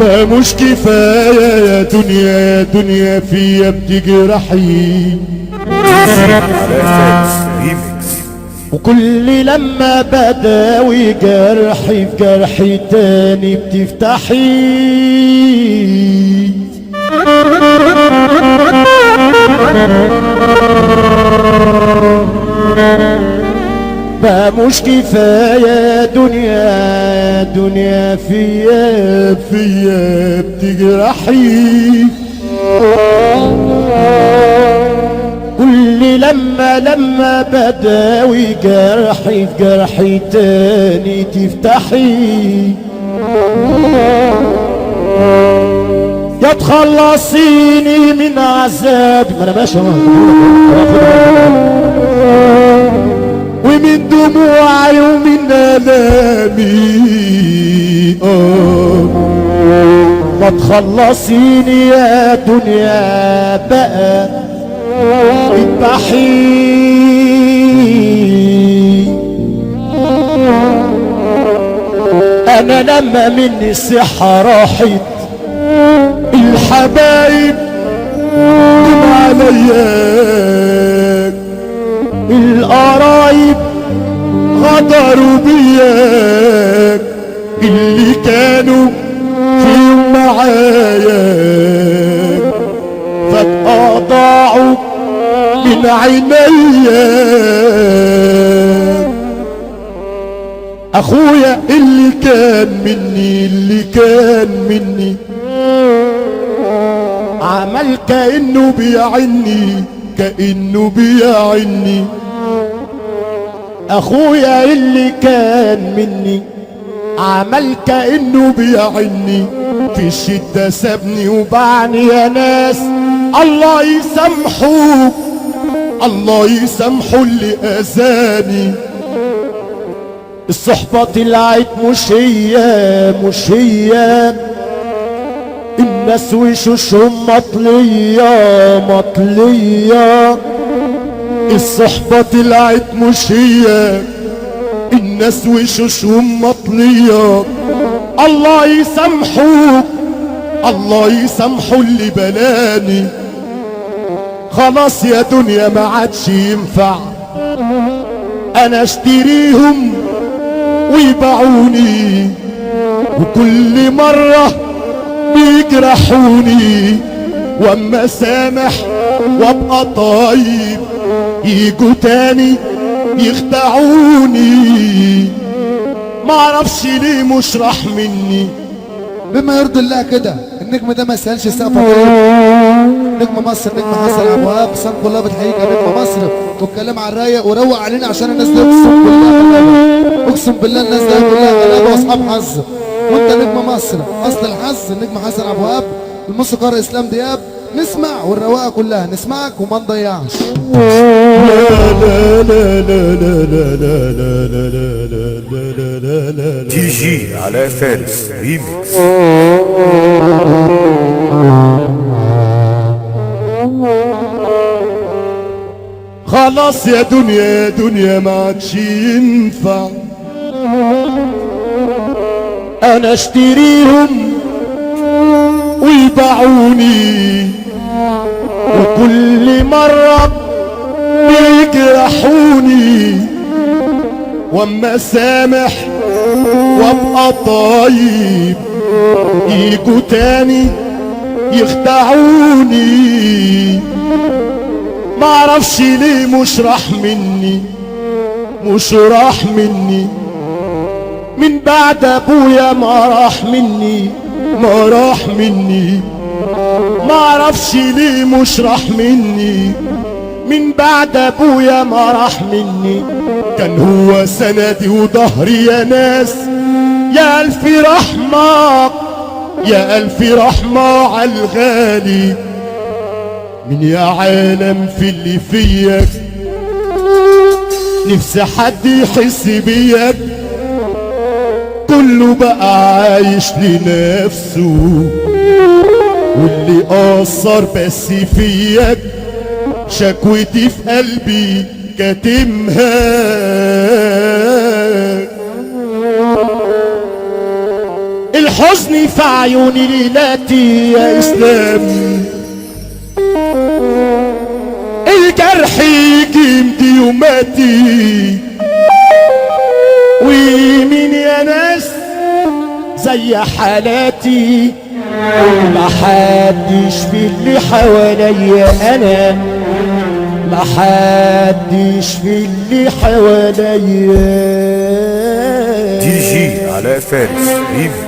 ما مش كفاية يا دنيا يا دنيا فيا بتجرحي، وكل لما بداوي جرحي في جرحي تاني بتفتحي. ما مش كفاية يا دنيا يا دنيا فيا بتجرحي، كل لما بداوي جرحي في جرحي تاني تفتحي. يا تخلصيني من عذابي، ما انا ماشي ومن دموعي ومن آلامي، ما تخلصيني يا دنيا بقى اذبحي. انا لما مني الصحة راحت الحبايب جم عليا، القرايب غدروا بياك، اللي كانوا فيهم معايا فجأة ضاعوا من عينيا. اخويا اللي كان مني عمل كأنه بيعني، اخويا اللي كان مني عمل كأنه بيعني، في الشدة سابني وبعني يا ناس. الله يسامحه اللي اذاني. الصحبة طلعت مش هي الناس وشوشهم مطلية. الصحبة طلعت مش هي الناس وشوشهم مطلية. الله يسامحه اللي بلاني. خلاص يا دنيا ما عادش ينفع انا اشتريهم ويبيعوني، وكل مرة بيجرحوني، واما سامح وابقى طيب يجوا تاني يخدعوني. معرفش ليه مش راح مني. بما يرضي الله كده النجم ده ما يسألش سقفه. نجم مصر نجم حسن ابو وهاب، صن كلها بتحييك يا نجم مصر، والكلام على الرايق وروق علينا عشان الناس دي اقسم بالله غلابه، اقسم بالله الناس دي كلها غلابه واصحاب حظ، وانت نجم مصر اصل الحظ. النجم حسن ابو وهاب، الموسيقار اسلام دياب. نسمع والرواقه كلها نسمعك وما نضيعش. تي جي على فارس ريميكس. خلاص يا دنيا ما عادش ينفع انا اشتريهم ويبيعوني، وكل مرة بيجرحوني، واما سامح وابقى طيب يجوا تاني يخدعوني. معرفش ليه مش راح مني من بعد ابويا ما راح مني. معرفش ليه مش راح مني من بعد ابويا ما راح مني. كان هو سندي وظهري يا ناس. يا الف رحمة على الغالي من يا عالم في اللي فيك. نفسي حد يحس بيك، كله بقى عايش لنفسه، واللي قصر بس فيك شكوتي في قلبي كاتمها. الحزن في عيوني ليلاتي يا اسلام، الجرح يجي يوماتي، ومين يا ناس زي حالاتي، محدش في اللي حواليا انا، محدش في اللي حواليا. دي جي علاء فارس ريميكس.